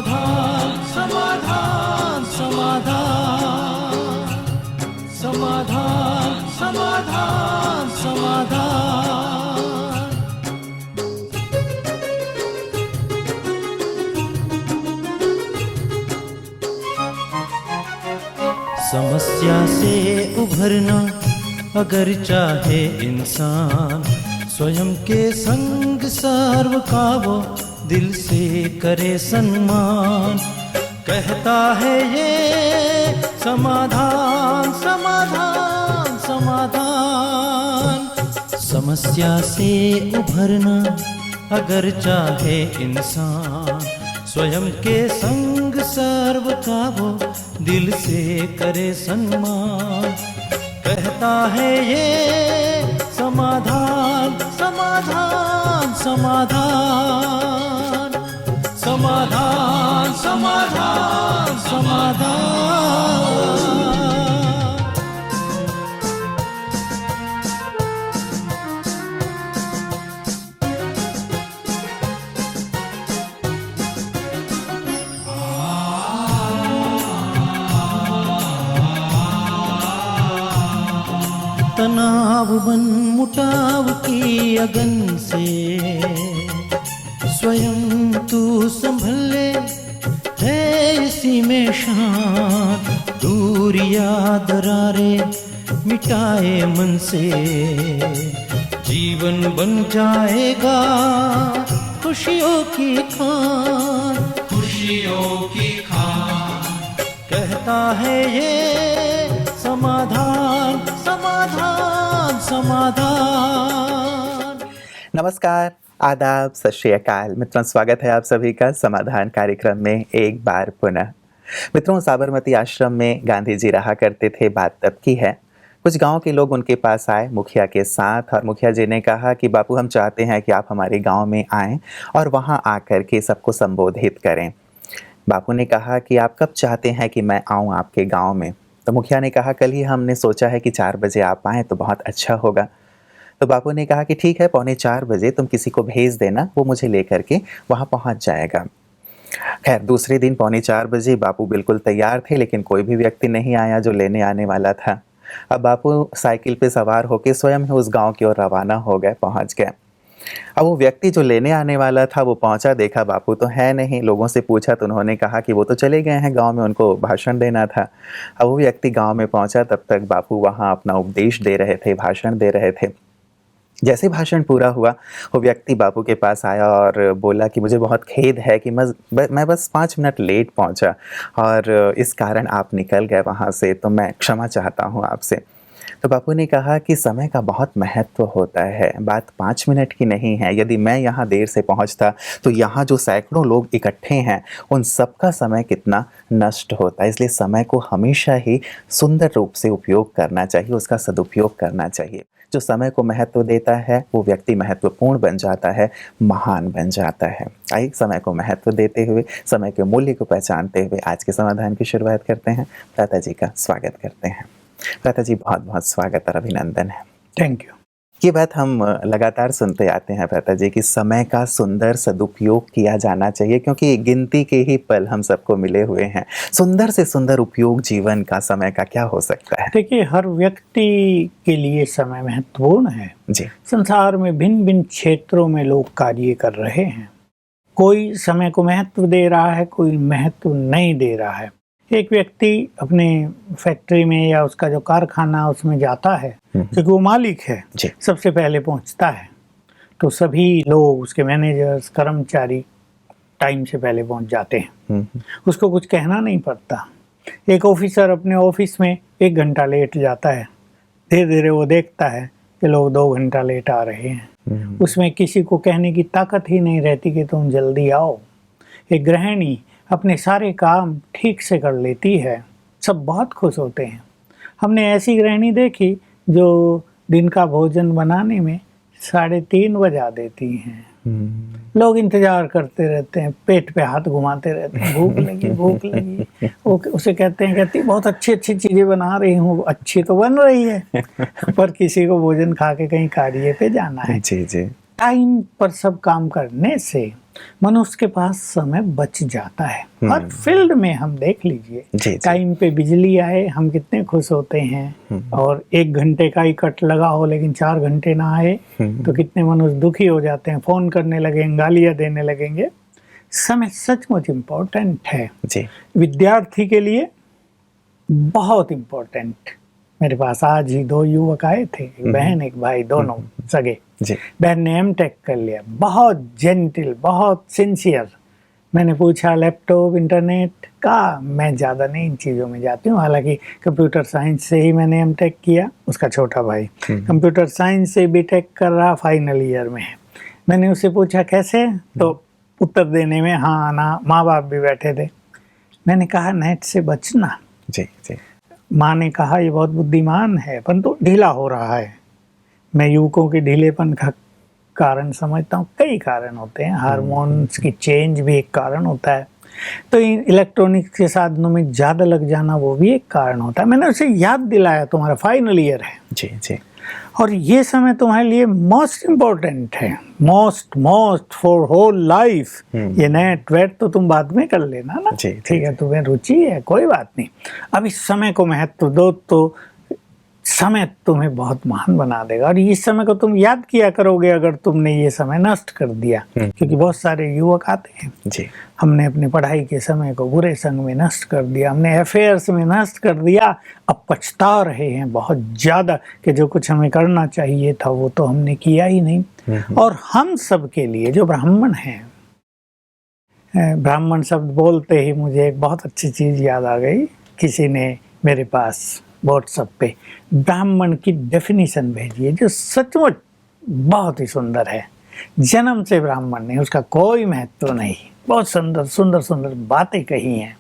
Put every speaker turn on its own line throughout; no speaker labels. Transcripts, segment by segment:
समाधान समाधान समाधान समाधान समाधान समाधान। समस्या से उभरना अगर चाहे इंसान, स्वयं के संग सर्व का वो दिल से करे सम्मान। कहता है ये समाधान समाधान समाधान। समस्या से उभरना अगर चाहे इंसान, स्वयं के संग सर्व का वो दिल से करे सम्मान। कहता है ये समाधान समाधान समाधान समाधान समाधान समाधान। तनाव बन मुटाव की अगन से स्वयं तू संभल ले, है इसी में शांत। दूरियां दरारे मिटाए मन से, जीवन बन जाएगा खुशियों की खान खुशियों की खान। कहता है ये समाधान समाधान समाधान।
नमस्कार, आदाब, सत श्री अकाल मित्रों, स्वागत है आप सभी का समाधान कार्यक्रम में एक बार पुनः। मित्रों, साबरमती आश्रम में गांधी जी रहा करते थे। बात तब की है, कुछ गांव के लोग उनके पास आए मुखिया के साथ, और मुखिया जी ने कहा कि बापू, हम चाहते हैं कि आप हमारे गांव में आएं और वहां आकर के सबको संबोधित करें। बापू ने कहा कि आप कब चाहते हैं कि मैं आऊं आपके गांव में? तो मुखिया ने कहा, कल ही हमने सोचा है कि 4 बजे आप आएँ तो बहुत अच्छा होगा। तो बापू ने कहा कि ठीक है, 3:45 बजे तुम किसी को भेज देना, वो मुझे लेकर के वहाँ पहुँच जाएगा। खैर, दूसरे दिन 3:45 बजे बापू बिल्कुल तैयार थे, लेकिन कोई भी व्यक्ति नहीं आया जो लेने आने वाला था। अब बापू साइकिल पे सवार होकर स्वयं ही उस गाँव की ओर रवाना हो गए, पहुँच गए। अब वो व्यक्ति जो लेने आने वाला था वो पहुंचा, देखा बापू तो है नहीं। लोगों से पूछा तो उन्होंने कहा कि वो तो चले गए हैं गांव में, उनको भाषण देना था। अब वो व्यक्ति गांव में पहुंचा, तब तक बापू वहां अपना उपदेश दे रहे थे, भाषण दे रहे थे। जैसे भाषण पूरा हुआ, वो व्यक्ति बापू के पास आया और बोला कि मुझे बहुत खेद है कि मैं बस 5 मिनट लेट पहुंचा और इस कारण आप निकल गए वहाँ से, तो मैं क्षमा चाहता हूँ आपसे। तो बापू ने कहा कि समय का बहुत महत्व होता है, बात 5 मिनट की नहीं है। यदि मैं यहाँ देर से पहुँचता तो यहाँ जो सैकड़ों लोग इकट्ठे हैं उन सबका समय कितना नष्ट होता है। इसलिए समय को हमेशा ही सुंदर रूप से उपयोग करना चाहिए, उसका सदुपयोग करना चाहिए। जो समय को महत्व देता है वो व्यक्ति महत्वपूर्ण बन जाता है, महान बन जाता है। आइए, समय को महत्व देते हुए, समय के मूल्य को पहचानते हुए आज के समाधान की शुरुआत करते हैं। भ्राता जी का स्वागत करते हैं। भ्राता जी, बहुत बहुत स्वागत और अभिनंदन है।
Thank you.
ये बात हम लगातार सुनते आते हैं भ्राता जी कि समय का सुंदर सदुपयोग किया जाना चाहिए, क्योंकि गिनती के ही पल हम सबको मिले हुए हैं। सुंदर से सुंदर उपयोग जीवन का समय का क्या हो सकता है?
देखिए, हर व्यक्ति के लिए समय महत्वपूर्ण है
जी।
संसार में भिन्न भिन्न क्षेत्रों में लोग कार्य कर रहे हैं। कोई समय को महत्व दे रहा है, कोई महत्व नहीं दे रहा है। एक व्यक्ति अपने फैक्ट्री में या उसका जो कारखाना उसमें जाता है, क्योंकि वो मालिक है, सबसे पहले पहुंचता है, तो सभी लोग, उसके मैनेजर्स, कर्मचारी टाइम से पहले पहुंच जाते हैं। उसको कुछ कहना नहीं पड़ता। एक ऑफिसर अपने ऑफिस में 1 घंटा लेट जाता है, धीरे धीरे वो देखता है कि लोग 2 घंटा लेट आ रहे हैं। उसमें किसी को कहने की ताकत ही नहीं रहती कि तुम जल्दी आओ। एक गृहिणी अपने सारे काम ठीक से कर लेती है, सब बहुत खुश होते हैं। हमने ऐसी गृहिणी देखी जो दिन का भोजन बनाने में 3:30 बजा देती हैं। लोग इंतजार करते रहते हैं, पेट पे हाथ घुमाते रहते हैं, भूख लगी भूख लगी। वो उसे कहते हैं, कहती बहुत अच्छी अच्छी चीजें बना रही हूँ, अच्छी तो बन रही है पर किसी को भोजन खा के कहीं कार्य पे जाना है।
जी जी।
टाइम पर सब काम करने से मनुष्य के पास समय बच जाता है। हर फील्ड में हम देख लीजिए, टाइम पे बिजली आए हम कितने खुश होते हैं, और 1 घंटे का ही कट लगा हो लेकिन 4 घंटे ना आए तो कितने मनुष्य दुखी हो जाते हैं, फोन करने लगेंगे, गालियां देने लगेंगे। समय सचमुच इम्पोर्टेंट है
जी।
विद्यार्थी के लिए, बहुत इम्पोर्टेंट। मेरे पास आज ही 2 युवक आए थे, एक बहन एक भाई, दोनों सगे। बहन ने एमटेक कर लिया, बहुत जेंटल, बहुत सिंसियर। मैंने पूछा लैपटॉप इंटरनेट का, मैं ज़्यादा नहीं इन चीज़ों में जाती हूँ, हालांकि कंप्यूटर साइंस से ही मैंने एमटेक किया। उसका छोटा भाई कंप्यूटर साइंस से बीटेक कर रहा, फाइनल ईयर में है। मैंने उससे पूछा कैसे, तो उत्तर देने में हाँ ना, माँ बाप भी बैठे थे। मैंने कहा नेट से बचना।
जी जी।
माँ ने कहा ये बहुत बुद्धिमान है परंतु ढीला हो रहा है। मैं युवकों के ढीलेपन का कारण समझता हूँ, कई कारण होते हैं, हार्मोन्स की चेंज भी एक कारण होता है, तो इलेक्ट्रॉनिक्स के साधनों में ज़्यादा लग जाना वो भी एक कारण होता है। मैंने उसे याद दिलाया तुम्हारा फाइनल ईयर है
जी जी,
और ये समय तुम्हारे लिए मोस्ट इम्पोर्टेंट है, मोस्ट फॉर होल लाइफ। ये नेट वेट तो तुम बाद में कर लेना ना, ठीक है, तुम्हें रुचि है कोई बात नहीं, अब इस समय को महत्व दो, तो समय तुम्हें बहुत महान बना देगा। और इस समय को तुम याद किया करोगे अगर तुमने ये समय नष्ट कर दिया, क्योंकि बहुत सारे युवक आते हैं जी, हमने अपने पढ़ाई के समय को बुरे संग में नष्ट कर दिया, हमने अफेयर्स में नष्ट कर दिया, अब पछता रहे हैं बहुत ज़्यादा कि जो कुछ हमें करना चाहिए था वो तो हमने किया ही नहीं। और हम सब के लिए जो ब्राह्मण हैं, ब्राह्मण शब्द बोलते ही मुझे एक बहुत अच्छी चीज़ याद आ गई। किसी ने मेरे पास व्हाट्सएप पे ब्राह्मण की डेफिनेशन भेजी है जो सचमुच बहुत ही सुंदर है। जन्म से ब्राह्मण नहीं, उसका कोई महत्व नहीं, बहुत सुंदर सुंदर सुंदर बातें कही हैं।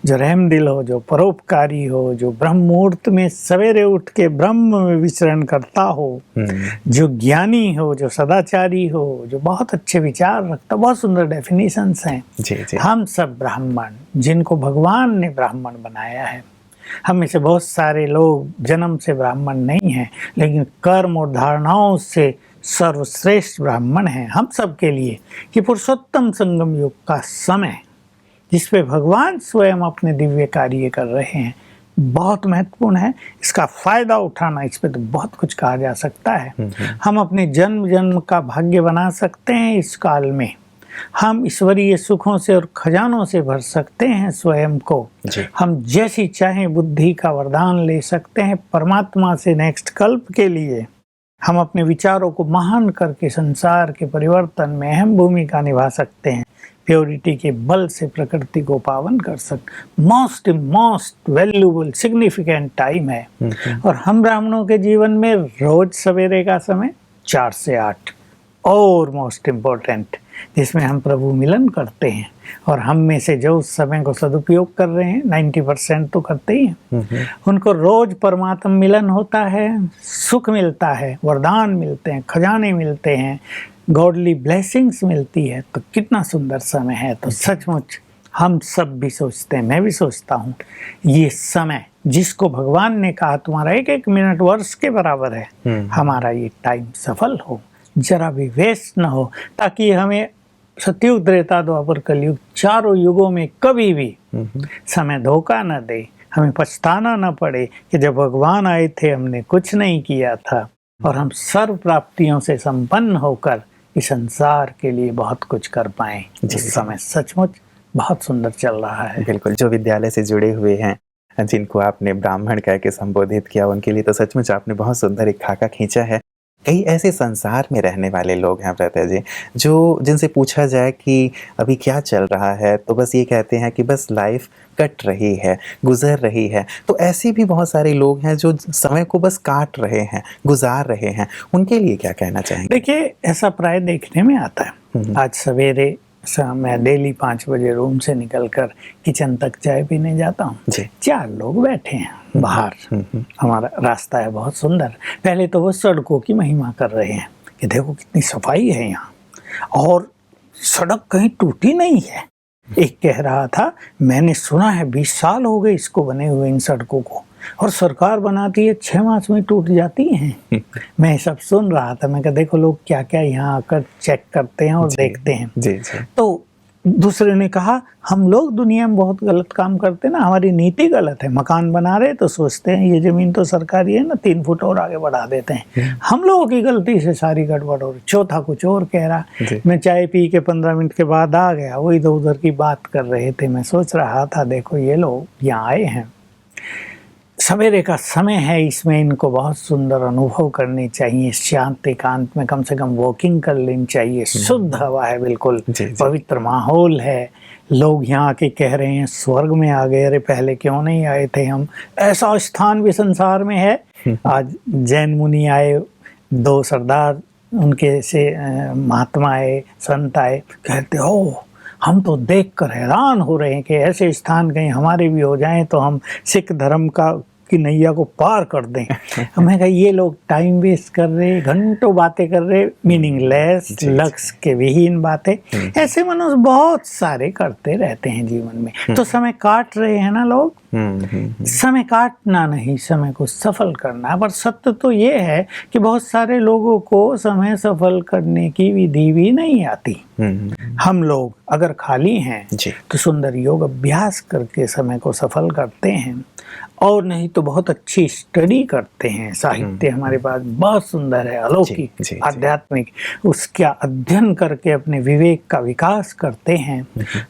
जो रहमदिल हो, जो परोपकारी हो, जो ब्रह्म मुहूर्त में सवेरे उठ के ब्रह्म में विचरण करता हो, जो ज्ञानी हो, जो सदाचारी हो, जो बहुत अच्छे विचार रखता, बहुत सुंदर डेफिनेशंस हैं जी, जी। हम सब ब्राह्मण, जिनको भगवान ने ब्राह्मण बनाया है। हम में से बहुत सारे लोग जन्म से ब्राह्मण नहीं हैं, लेकिन कर्म और धारणाओं से सर्वश्रेष्ठ ब्राह्मण हैं। हम सब के लिए ये पुरुषोत्तम संगम युग का समय, जिस पे भगवान स्वयं अपने दिव्य कार्य कर रहे हैं, बहुत महत्वपूर्ण है। इसका फायदा उठाना, इस पे तो बहुत कुछ कहा जा सकता है। हम अपने जन्म जन्म का भाग्य बना सकते हैं। इस काल में हम ईश्वरीय सुखों से और खजानों से भर सकते हैं स्वयं को। हम जैसी चाहें बुद्धि का वरदान ले सकते हैं परमात्मा से नेक्स्ट कल्प के लिए। हम अपने विचारों को महान करके संसार के परिवर्तन में अहम भूमिका निभा सकते हैं। प्योरिटी के बल से प्रकृति को पावन कर सकते। मोस्ट वैल्यूबल सिग्निफिकेंट टाइम है। और हम ब्राह्मणों के जीवन में रोज सवेरे का समय 4 से 8 और मोस्ट इम्पोर्टेंट, जिसमें हम प्रभु मिलन करते हैं। और हम में से जो उस समय को सदुपयोग कर रहे हैं 90% तो करते ही हैं। उनको रोज परमात्मा मिलन होता है, सुख मिलता है, वरदान मिलते हैं, खजाने मिलते हैं, गॉडली ब्लेसिंग्स मिलती है। तो कितना सुंदर समय है। तो सचमुच हम सब भी सोचते हैं, मैं भी सोचता हूँ, ये समय जिसको भगवान ने कहा तुम्हारा 1-1 मिनट वर्ष के बराबर है, हमारा ये टाइम सफल हो, जरा भी वेस्ट ना हो, ताकि हमें सतयुग, त्रेता, द्वापर, कलयुग चारों युगों में कभी भी समय धोखा न दे, हमें पछताना न पड़े कि जब भगवान आए थे हमने कुछ नहीं किया था। और हम सर्व प्राप्तियों से संपन्न होकर इस संसार के लिए बहुत कुछ कर पाएं। इस समय सचमुच बहुत सुंदर चल रहा है।
बिल्कुल, जो विद्यालय से जुड़े हुए हैं, जिनको आपने ब्राह्मण कह के संबोधित किया, उनके लिए तो सचमुच आपने बहुत सुंदर एक खाका खींचा है। कई ऐसे संसार में रहने वाले लोग हैं व्रता जी, जो जिनसे पूछा जाए कि अभी क्या चल रहा है, तो बस ये कहते हैं कि बस लाइफ कट रही है, गुजर रही है। तो ऐसे भी बहुत सारे लोग हैं जो समय को बस काट रहे हैं, गुजार रहे हैं, उनके लिए क्या कहना चाहेंगे?
देखिए, ऐसा प्राय देखने में आता है। आज सवेरे मैं डेली 5 बजे रूम से निकलकर किचन तक चाय पीने जाता हूँ। 4 लोग बैठे हैं बाहर, हमारा रास्ता है बहुत सुंदर। पहले तो वो सड़कों की महिमा कर रहे हैं कि देखो कितनी सफाई है यहाँ, और सड़क कहीं टूटी नहीं है। एक कह रहा था, मैंने सुना है 20 साल हो गए इसको बने हुए, इन सड़कों को, और सरकार बनाती है 6 मास में टूट जाती हैं। मैं सब सुन रहा था, मैं कहा देखो लोग क्या क्या यहाँ आकर चेक करते हैं और देखते हैं।
जी जी।
तो दूसरे ने कहा हम लोग दुनिया में बहुत गलत काम करते हैं ना, हमारी नीति गलत है। मकान बना रहे तो सोचते हैं ये ज़मीन तो सरकारी है ना, 3 फुट और आगे बढ़ा देते हैं। हम लोगों की गलती से सारी गड़बड़ हो रही। चौथा कुछ और कह रहा। मैं चाय पी के 15 मिनट के बाद आ गया, वो इधर उधर की बात कर रहे थे। मैं सोच रहा था देखो ये लोग यहाँ आए हैं, सवेरे का समय है, इसमें इनको बहुत सुंदर अनुभव करनी चाहिए। शांत एकांत में कम से कम वॉकिंग कर लेनी चाहिए। शुद्ध हवा है, बिल्कुल पवित्र माहौल है। लोग यहाँ आके कह रहे हैं स्वर्ग में आ गए। अरे पहले क्यों नहीं आए थे हम? ऐसा स्थान भी संसार में है। आज जैन मुनि आए, 2 सरदार उनके से महात्मा आए, संत आए, कहते हो हम तो देखकर हैरान हो रहे हैं कि ऐसे स्थान कहीं हमारे भी हो जाएं तो हम सिख धर्म की नैया को पार कर दें। मैं कहा ये लोग टाइम वेस्ट कर रहे, घंटों बातें कर रहे, मीनिंगलेस, लक्ष्य के विहीन बातें। ऐसे मनुष्य बहुत सारे करते रहते हैं जीवन में। तो समय काट रहे हैं ना लोग। समय काटना नहीं, समय को सफल करना। पर सत्य तो ये है कि बहुत सारे लोगों को समय सफल करने की विधि भी नहीं आती। हम लोग अगर खाली हैं तो सुंदर योग अभ्यास करके समय को सफल करते हैं, और नहीं तो बहुत अच्छी स्टडी करते हैं। साहित्य हमारे पास बहुत सुंदर है, अलौकिक, आध्यात्मिक, उसका अध्ययन करके अपने विवेक का विकास करते हैं।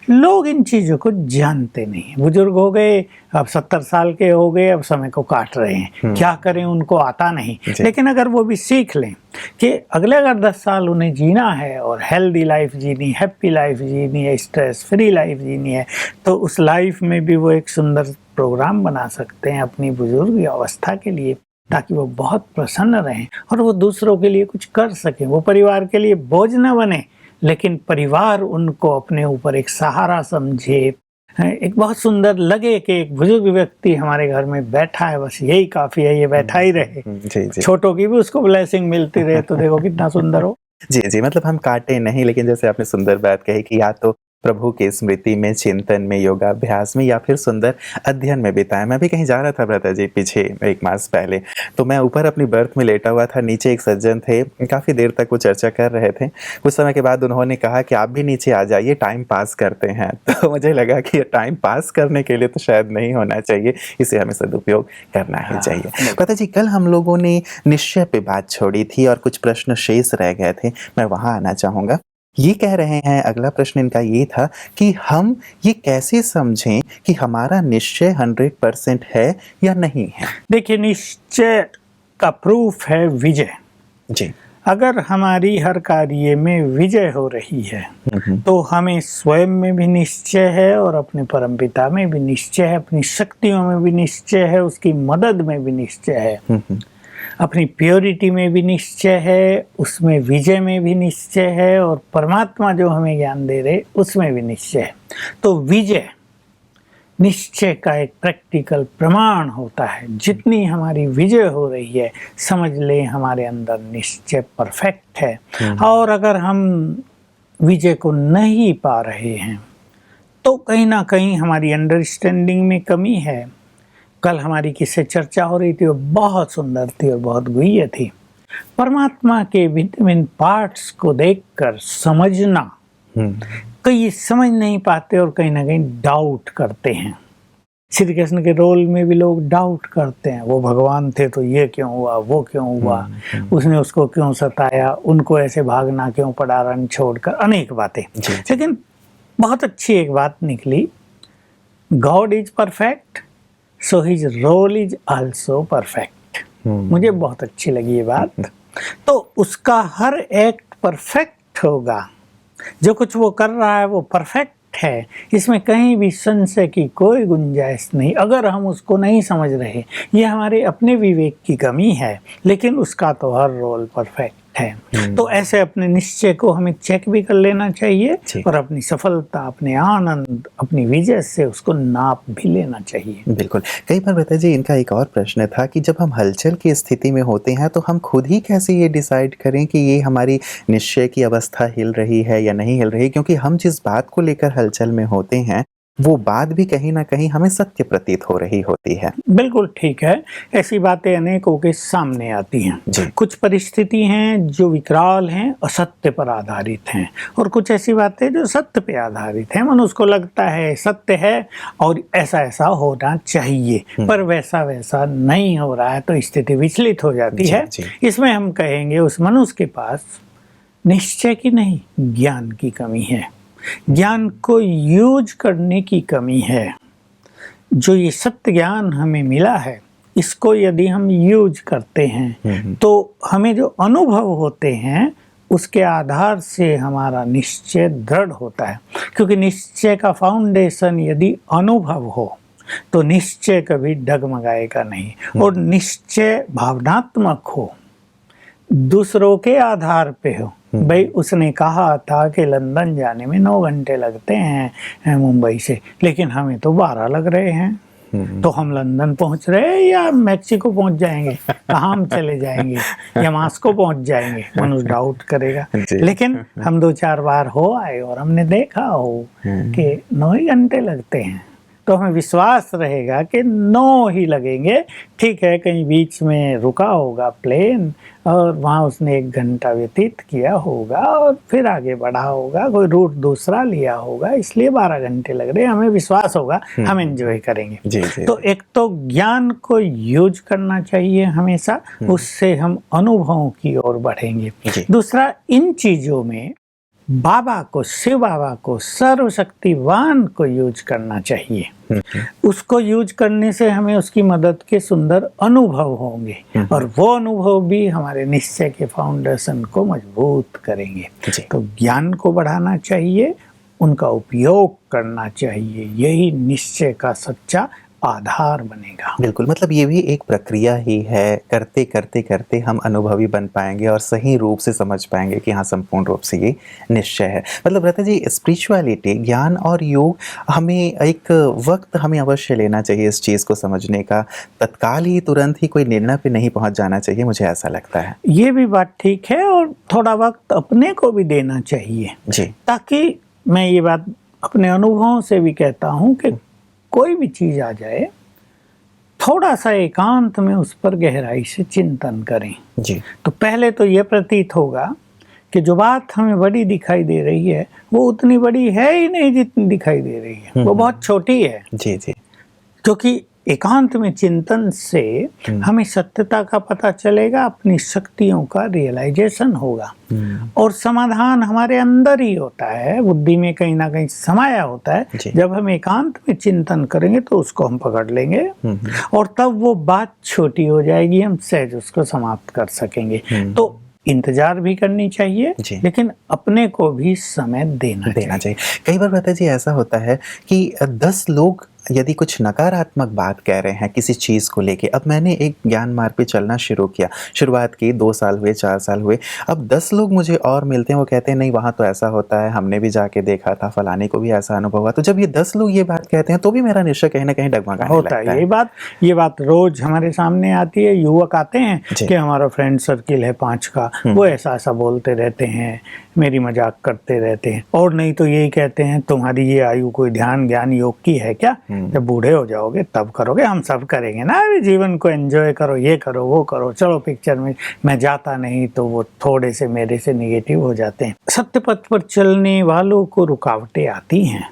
लोग इन चीज़ों को जानते नहीं। बुजुर्ग हो गए, अब 70 साल के हो गए, अब समय को काट रहे हैं। क्या करें, उनको आता नहीं। लेकिन अगर वो भी सीख लें कि अगले अगर 10 साल उन्हें जीना है और हेल्दी लाइफ जीनी, हैप्पी लाइफ जीनी है, स्ट्रेस फ्री लाइफ जीनी है, तो उस लाइफ में भी वो एक सुंदर प्रोग्राम बना सकते हैं अपनी बुजुर्ग अवस्था के लिए, ताकि वो बहुत प्रसन्न रहें और वो दूसरों के लिए कुछ कर सकें। वो परिवार के लिए बोझ न बने, लेकिन परिवार उनको अपने ऊपर एक सहारा समझे। एक बहुत सुंदर लगे कि एक बुजुर्ग व्यक्ति हमारे घर में बैठा है, बस यही काफी है, ये बैठा ही रहे। छोटों की भी उसको ब्लेसिंग मिलती रहे, तो देखो कितना सुंदर हो।
जी जी, मतलब हम काटे नहीं, लेकिन जैसे आपने सुंदर बात कही कि या तो प्रभु की स्मृति में, चिंतन में, योगाभ्यास में, या फिर सुंदर अध्ययन में बिताएं। मैं भी कहीं जा रहा था ब्रता जी पीछे 1 मास पहले, तो मैं ऊपर अपनी बर्थ में लेटा हुआ था, नीचे एक सज्जन थे, काफ़ी देर तक वो चर्चा कर रहे थे। कुछ समय के बाद उन्होंने कहा कि आप भी नीचे आ जाइए, टाइम पास करते हैं। तो मुझे लगा कि ये टाइम पास करने के लिए तो शायद नहीं होना चाहिए, इसे हमें सदुपयोग करना ही चाहिए। ब्रता जी, कल हम लोगों ने निश्चय पे बात छोड़ी थी और कुछ प्रश्न शेष रह गए थे, मैं वहाँ आना चाहूँगा। ये कह रहे हैं, अगला प्रश्न इनका ये था कि हम ये कैसे समझें कि हमारा निश्चय 100% है या नहीं है?
देखिए, निश्चय का प्रूफ है विजय
जी।
अगर हमारी हर कार्य में विजय हो रही है तो हमें स्वयं में भी निश्चय है और अपने परमपिता में भी निश्चय है, अपनी शक्तियों में भी निश्चय है, उसकी मदद में भी निश्चय है, अपनी प्योरिटी में भी निश्चय है, उसमें विजय में भी निश्चय है, और परमात्मा जो हमें ज्ञान दे रहे उसमें भी निश्चय है। तो विजय निश्चय का एक प्रैक्टिकल प्रमाण होता है। जितनी हमारी विजय हो रही है, समझ लें हमारे अंदर निश्चय परफेक्ट है। और अगर हम विजय को नहीं पा रहे हैं तो कहीं ना कहीं हमारी अंडरस्टैंडिंग में कमी है। कल हमारी किससे चर्चा हो रही थी, वो बहुत सुंदर थी और बहुत गुह्य थी। परमात्मा के विटामिन पार्ट्स को देखकर समझना, कई समझ नहीं पाते और कहीं ना कहीं डाउट करते हैं। श्री कृष्ण के रोल में भी लोग डाउट करते हैं, वो भगवान थे तो ये क्यों हुआ, वो क्यों हुआ, उसने उसको क्यों सताया, उनको ऐसे भागना क्यों पड़ा रन छोड़कर, अनेक बातें। लेकिन बहुत अच्छी एक बात निकली, God is perfect so his role is also perfect. मुझे बहुत अच्छी लगी ये बात। तो उसका हर एक्ट परफेक्ट होगा, जो कुछ वो कर रहा है वो परफेक्ट है, इसमें कहीं भी संशय की कोई गुंजाइश नहीं। अगर हम उसको नहीं समझ रहे, ये हमारे अपने विवेक की कमी है, लेकिन उसका तो हर रोल परफेक्ट है। तो ऐसे अपने निश्चय को हमें चेक भी कर लेना चाहिए और अपनी सफलता, अपने आनंद, अपनी विजय से उसको नाप भी लेना चाहिए।
बिल्कुल। कई बार बता जी, इनका एक और प्रश्न था कि जब हम हलचल की स्थिति में होते हैं तो हम खुद ही कैसे ये डिसाइड करें कि ये हमारी निश्चय की अवस्था हिल रही है या नहीं हिल रही, क्योंकि हम जिस बात को लेकर हलचल में होते हैं वो बात भी कहीं ना कहीं हमें सत्य प्रतीत हो रही होती है।
बिल्कुल ठीक है। ऐसी बातें अनेकों के सामने आती
जी।
हैं। कुछ परिस्थिति हैं जो विकराल हैं, असत्य पर आधारित हैं, और कुछ ऐसी बातें जो सत्य पे आधारित हैं। मनुष्य को लगता है सत्य है और ऐसा ऐसा होना चाहिए, पर वैसा वैसा नहीं हो रहा है, तो स्थिति विचलित हो जाती
जी,
है।
जी।
इसमें हम कहेंगे उस मनुष्य के पास निश्चय की नहीं, ज्ञान की कमी है। ज्ञान को यूज करने की कमी है। जो ये सत्य ज्ञान हमें मिला है, इसको यदि हम यूज करते हैं तो हमें जो अनुभव होते हैं उसके आधार से हमारा निश्चय दृढ़ होता है। क्योंकि निश्चय का फाउंडेशन यदि अनुभव हो तो निश्चय कभी डगमगाएगा नहीं। और निश्चय भावनात्मक हो, दूसरों के आधार पे हो। भाई उसने कहा था कि लंदन जाने में 9 घंटे लगते हैं मुंबई से, लेकिन हमें तो 12 लग रहे हैं। तो हम लंदन पहुंच रहे हैं या मैक्सिको पहुंच जाएंगे, कहाँ हम चले जाएंगे, या मास्को पहुंच जाएंगे, मनुष्य डाउट करेगा। लेकिन हम 2-4 बार हो आए और हमने देखा हो कि 9 ही घंटे लगते हैं, तो हमें विश्वास रहेगा कि 9 ही लगेंगे। ठीक है, कहीं बीच में रुका होगा प्लेन और वहाँ उसने 1 घंटा व्यतीत किया होगा और फिर आगे बढ़ा होगा, कोई रूट दूसरा लिया होगा, इसलिए 12 घंटे लग रहे हैं। हमें विश्वास होगा, हम एंजॉय करेंगे।
जी, जी,
तो एक तो ज्ञान को यूज करना चाहिए हमेशा, उससे हम अनुभवों की ओर बढ़ेंगे। दूसरा, इन चीजों में बाबा को, शिव बाबा को, सर्वशक्तिवान को यूज करना चाहिए। उसको यूज करने से हमें उसकी मदद के सुंदर अनुभव होंगे और वो अनुभव भी हमारे निश्चय के फाउंडेशन को मजबूत करेंगे। तो ज्ञान को बढ़ाना चाहिए, उनका उपयोग करना चाहिए, यही निश्चय का सच्चा आधार बनेगा।
बिल्कुल, मतलब ये भी एक प्रक्रिया ही है। करते करते करते हम अनुभवी बन पाएंगे और सही रूप से समझ पाएंगे कि हाँ, संपूर्ण रूप से ये निश्चय है। मतलब रहता जी, स्पिरिचुअलिटी, ज्ञान और योग, हमें एक वक्त हमें अवश्य लेना चाहिए इस चीज़ को समझने का। तत्काल ही, तुरंत ही कोई निर्णय पे नहीं पहुंच जाना चाहिए, मुझे ऐसा लगता है।
ये भी बात ठीक है, और थोड़ा वक्त अपने को भी देना चाहिए
जी।
ताकि, मैं ये बात अपने अनुभवों से भी कहता हूँ कि कोई भी चीज आ जाए, थोड़ा सा एकांत में उस पर गहराई से चिंतन करें।
जी।
तो पहले तो ये प्रतीत होगा कि जो बात हमें बड़ी दिखाई दे रही है वो उतनी बड़ी है ही नहीं जितनी दिखाई दे रही है, वो बहुत छोटी है।
जी, जी।
क्योंकि एकांत में चिंतन से हमें सत्यता का पता चलेगा, अपनी शक्तियों का रियलाइजेशन होगा, और समाधान हमारे अंदर ही होता है, बुद्धि में कहीं ना कहीं समाया होता है। जब हम एकांत में चिंतन करेंगे तो उसको हम पकड़ लेंगे और तब वो बात छोटी हो जाएगी, हम सहज उसको समाप्त कर सकेंगे। तो इंतजार भी करनी चाहिए, लेकिन अपने को भी समय देना चाहिए।
कई बार कहते जी, ऐसा होता है कि 10 लोग यदि कुछ नकारात्मक बात कह रहे हैं किसी चीज़ को लेके, अब मैंने एक ज्ञान मार्ग पे चलना शुरू किया, शुरुआत की, 2 साल हुए, 4 साल हुए, अब 10 लोग मुझे और मिलते हैं, वो कहते हैं नहीं वहाँ तो ऐसा होता है, हमने भी जाके देखा था, फलाने को भी ऐसा अनुभव हुआ। तो जब ये 10 लोग ये बात कहते हैं तो भी मेरा निश्चय कहीं ना कहीं डगमगाने लगता है।
ये बात रोज हमारे सामने आती है। युवक आते हैं कि हमारा फ्रेंड सर्किल है 5 का, वो ऐसा ऐसा बोलते रहते हैं, मेरी मजाक करते रहते हैं, और नहीं तो यही कहते हैं तुम्हारी ये आयु कोई ध्यान ज्ञान योग की है क्या, जब बूढ़े हो जाओगे तब करोगे, हम सब करेंगे ना, अभी जीवन को एंजॉय करो, ये करो वो करो, चलो पिक्चर में। मैं जाता नहीं तो वो थोड़े से मेरे से निगेटिव हो जाते हैं। सत्य पथ पर चलने वालों को रुकावटें आती हैं।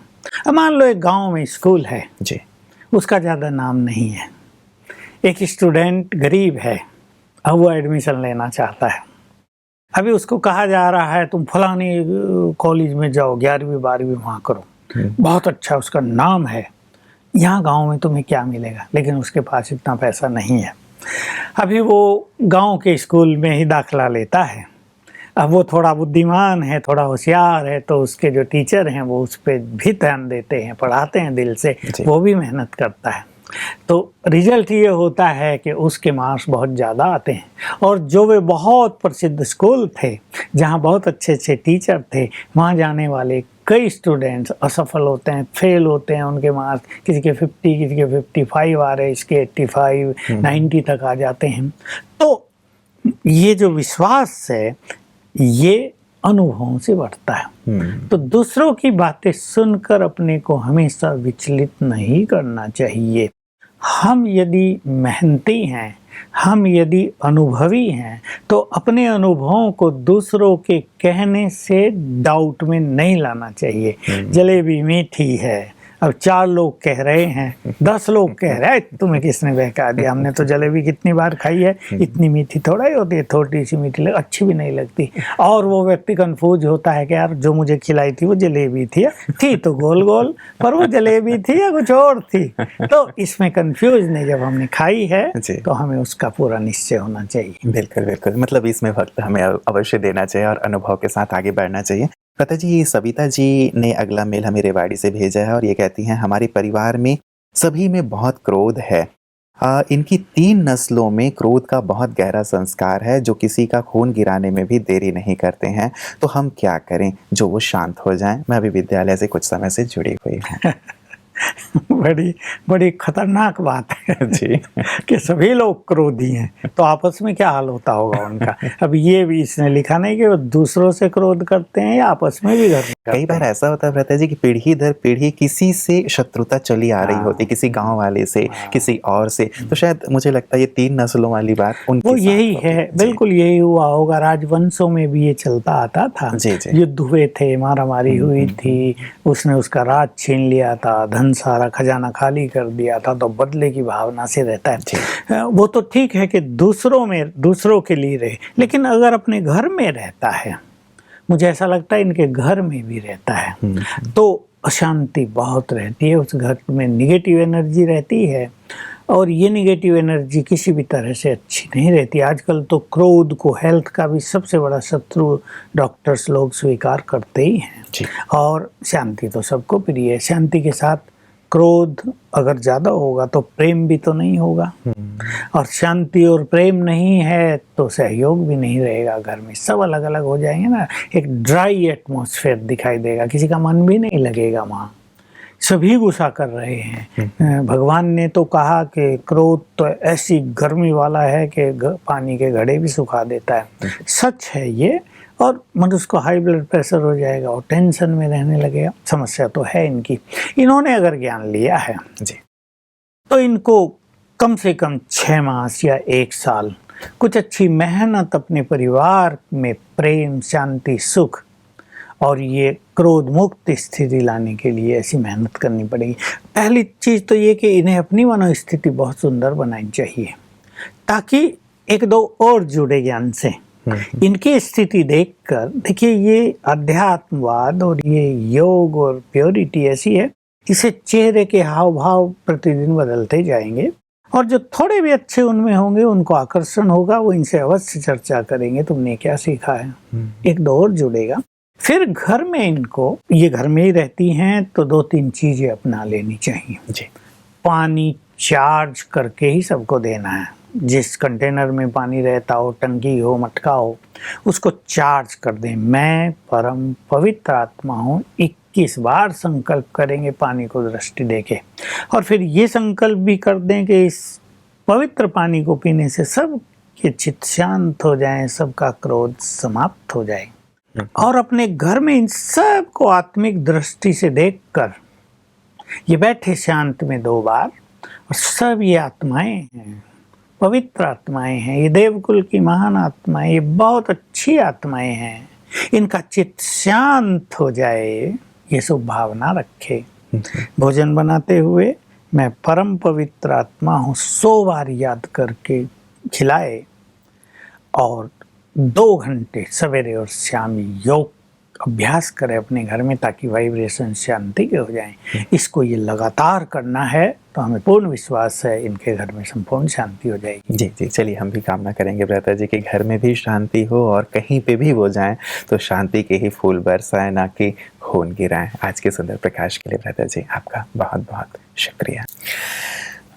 अब मान लो एक गांव में स्कूल है
जी,
उसका ज़्यादा नाम नहीं है, एक स्टूडेंट गरीब है, अब वो एडमिशन लेना चाहता है। अभी उसको कहा जा रहा है तुम फलाने कॉलेज में जाओ, 11वीं 12वीं वहाँ करो, बहुत अच्छा उसका नाम है। यहाँ गांव में तुम्हें क्या मिलेगा, लेकिन उसके पास इतना पैसा नहीं है। अभी वो गांव के स्कूल में ही दाखला लेता है। अब वो थोड़ा बुद्धिमान है, थोड़ा होशियार है, तो उसके जो टीचर हैं वो उस पर भी ध्यान देते हैं, पढ़ाते हैं दिल से, वो भी मेहनत करता है। तो रिजल्ट ये होता है कि उसके मार्क्स बहुत ज़्यादा आते हैं, और जो वे बहुत प्रसिद्ध स्कूल थे जहाँ बहुत अच्छे अच्छे टीचर थे, वहाँ जाने वाले कई स्टूडेंट्स असफल होते हैं, फेल होते हैं। उनके मार्क्स किसी के 50, किसी के 55 आ रहे, इसके 85, 90 तक आ जाते हैं। तो ये जो विश्वास है, ये अनुभवों से बढ़ता है। तो दूसरों की बातें सुनकर अपने को हमेशा विचलित नहीं करना चाहिए। हम यदि मेहनती हैं, हम यदि अनुभवी हैं, तो अपने अनुभवों को दूसरों के कहने से डाउट में नहीं लाना चाहिए। जलेबी मीठी है, अब 4 लोग कह रहे हैं, 10 लोग कह रहे हैं, तुम्हें किसने बहका दिया, हमने तो जलेबी कितनी बार खाई है, इतनी मीठी थोड़ा ही होती है, थोड़ी सी मीठी अच्छी भी नहीं लगती। और वो व्यक्ति कंफ्यूज होता है कि यार जो मुझे खिलाई थी वो जलेबी थी तो गोल गोल, पर वो जलेबी थी या कुछ और थी। तो इसमें कंफ्यूज नहीं, जब हमने खाई है तो हमें उसका पूरा निश्चय होना चाहिए।
बिल्कुल बिल्कुल, मतलब इसमें वक्त हमें अवश्य देना चाहिए और अनुभव के साथ आगे बढ़ना चाहिए। लता जी, सविता जी ने अगला मेल हमें रेवाड़ी से भेजा है और ये कहती हैं, हमारे परिवार में सभी में बहुत क्रोध है। इनकी 3 नस्लों में क्रोध का बहुत गहरा संस्कार है, जो किसी का खून गिराने में भी देरी नहीं करते हैं। तो हम क्या करें जो वो शांत हो जाएं? मैं अभी विद्यालय से कुछ समय से जुड़ी हुई हूँ।
बड़ी खतरनाक बात है
जी
कि सभी लोग क्रोधी हैं, तो आपस में क्या हाल होता होगा उनका। अब ये भी इसने लिखा नहीं कि वो दूसरों से क्रोध करते हैं या आपस में भी करते हैं।
कई बार ऐसा होता है भ्राता जी कि पीढ़ी दर पीढ़ी किसी से शत्रुता चली आ रही होती, किसी गांव वाले से, किसी और से। तो शायद मुझे लगता है ये 3 नस्लों वाली बात उनके
वो
साथ
यही
होती
है, बिल्कुल यही हुआ होगा। राजवंशों में भी ये चलता आता था, युद्ध हुए थे, मारामारी हुई थी, उसने उसका राज छीन लिया था, धन सारा खजाना खाली कर दिया था, तो बदले की भावना से रहता है। वो तो ठीक है कि दूसरों के लिए रहे, लेकिन अगर अपने घर में रहता है, मुझे ऐसा लगता है इनके घर में भी रहता है, तो अशांति बहुत रहती है, उस घर में निगेटिव एनर्जी रहती है और ये निगेटिव एनर्जी किसी भी तरह से अच्छी नहीं रहती। आजकल तो क्रोध को हेल्थ का भी सबसे बड़ा शत्रु डॉक्टर्स लोग स्वीकार करते ही हैं। और शांति तो सबको प्रिय है, शांति के साथ क्रोध अगर ज़्यादा होगा तो प्रेम भी तो नहीं होगा, और शांति और प्रेम नहीं है तो सहयोग भी नहीं रहेगा घर में, सब अलग अलग हो जाएंगे ना। एक ड्राई एटमॉस्फेयर दिखाई देगा, किसी का मन भी नहीं लगेगा वहाँ, सभी गुस्सा कर रहे हैं। भगवान ने तो कहा कि क्रोध तो ऐसी गर्मी वाला है कि पानी के घड़े भी सुखा देता है। सच है ये, और मनुष्य को हाई ब्लड प्रेशर हो जाएगा और टेंशन में रहने लगेगा। समस्या तो है इनकी। इन्होंने अगर ज्ञान लिया है तो इनको कम से कम 6 मास या 1 साल कुछ अच्छी मेहनत अपने परिवार में प्रेम, शांति, सुख और ये क्रोध मुक्त स्थिति लाने के लिए ऐसी मेहनत करनी पड़ेगी। पहली चीज़ तो ये कि इन्हें अपनी मनोस्थिति बहुत सुंदर बनानी चाहिए, ताकि 1-2 और जुड़े ज्ञान से। इनकी स्थिति देखकर देखिए, ये अध्यात्मवाद और ये योग और प्योरिटी ऐसी है, इसे चेहरे के हाव भाव प्रतिदिन बदलते जाएंगे, और जो थोड़े भी अच्छे उनमें होंगे उनको आकर्षण होगा, वो इनसे अवश्य चर्चा करेंगे, तुमने क्या सीखा है, 1-2 और जुड़ेगा। फिर घर में इनको, ये घर में ही रहती हैं, तो 2-3 चीजें अपना लेनी चाहिए। पानी चार्ज करके ही सबको देना है। जिस कंटेनर में पानी रहता हो, टंकी हो, मटका हो, उसको चार्ज कर दें। मैं परम पवित्र आत्मा हूँ, 21 बार संकल्प करेंगे पानी को दृष्टि देके, और फिर ये संकल्प भी कर दें कि इस पवित्र पानी को पीने से सब के चित्त शांत हो जाए, सबका क्रोध समाप्त हो जाए। और अपने घर में इन सब को आत्मिक दृष्टि से देखकर ये बैठे शांत में 2 बार, और सब ये आत्माएं हैं, पवित्र आत्माएं हैं, ये देवकुल की महान आत्माएं, ये बहुत अच्छी आत्माएं हैं, इनका चित्त शांत हो जाए, ये सब भावना रखे। भोजन बनाते हुए मैं परम पवित्र आत्मा हूँ 100 बार याद करके खिलाए, और 2 घंटे सवेरे और शाम योग अभ्यास करें अपने घर में, ताकि वाइब्रेशन शांति के हो जाएं। इसको ये लगातार करना है, तो हमें पूर्ण विश्वास है इनके घर में संपूर्ण शांति हो जाएगी।
जी, चलिए हम भी कामना करेंगे भ्राता जी कि घर में भी शांति हो, और कहीं पे भी वो जाएं तो शांति के ही फूल बरसाएं, ना कि खून गिराएं। आज के सुंदर प्रकाश के लिए भ्राता जी आपका बहुत बहुत शुक्रिया।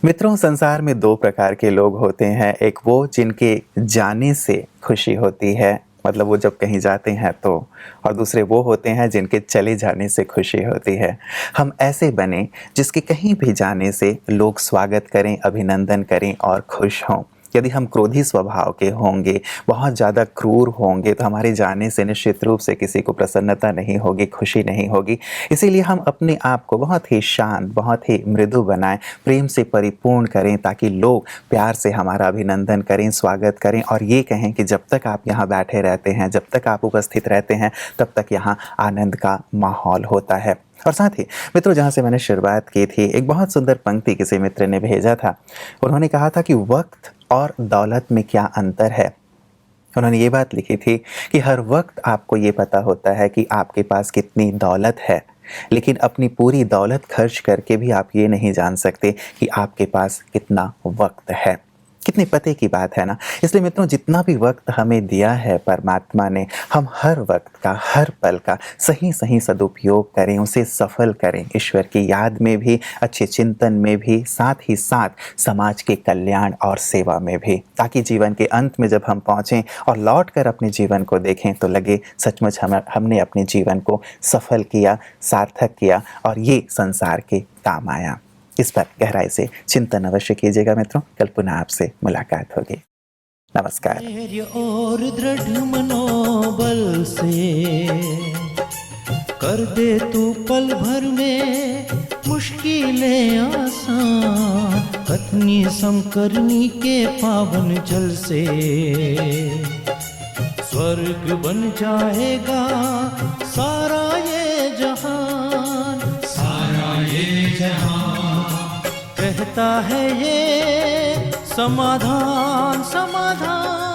मित्रों, संसार में 2 प्रकार के लोग होते हैं। एक वो जिनके जाने से खुशी होती है, मतलब वो जब कहीं जाते हैं तो, और दूसरे वो होते हैं जिनके चले जाने से खुशी होती है। हम ऐसे बने जिसके कहीं भी जाने से लोग स्वागत करें, अभिनंदन करें और खुश हों। यदि हम क्रोधी स्वभाव के होंगे, बहुत ज़्यादा क्रूर होंगे, तो हमारे जाने से निश्चित रूप से किसी को प्रसन्नता नहीं होगी, खुशी नहीं होगी। इसीलिए हम अपने आप को बहुत ही शांत, बहुत ही मृदु बनाएं, प्रेम से परिपूर्ण करें, ताकि लोग प्यार से हमारा अभिनंदन करें, स्वागत करें और ये कहें कि जब तक आप यहाँ बैठे रहते हैं, जब तक आप उपस्थित रहते हैं, तब तक यहाँ आनंद का माहौल होता है। और साथ ही मित्रों, जहाँ से मैंने शुरुआत की थी, एक बहुत सुंदर पंक्ति किसी मित्र ने भेजा था। उन्होंने कहा था कि वक्त और दौलत में क्या अंतर है। उन्होंने ये बात लिखी थी कि हर वक्त आपको ये पता होता है कि आपके पास कितनी दौलत है, लेकिन अपनी पूरी दौलत खर्च करके भी आप ये नहीं जान सकते कि आपके पास कितना वक्त है। कितनी पते की बात है ना। इसलिए मित्रों, जितना भी वक्त हमें दिया है परमात्मा ने, हम हर वक्त का, हर पल का सही सही सदुपयोग करें, उसे सफल करें, ईश्वर की याद में भी, अच्छे चिंतन में भी, साथ ही साथ समाज के कल्याण और सेवा में भी, ताकि जीवन के अंत में जब हम पहुँचें और लौट कर अपने जीवन को देखें तो लगे सचमुच हमने अपने जीवन को सफल किया, सार्थक किया और ये संसार के काम आया। इस पर गहराई से चिंतन अवश्य कीजिएगा मित्रों। कल पुनः आपसे मुलाकात होगी। नमस्कार।
धैर्य और दृढ़ मनोबल से कर दे तू पल भर में मुश्किलें आसान, कतनी समकरनी के पावन जल से स्वर्ग बन जाएगा सारा ये जहान, सारा ये जहान। कहता है ये समाधान समाधान।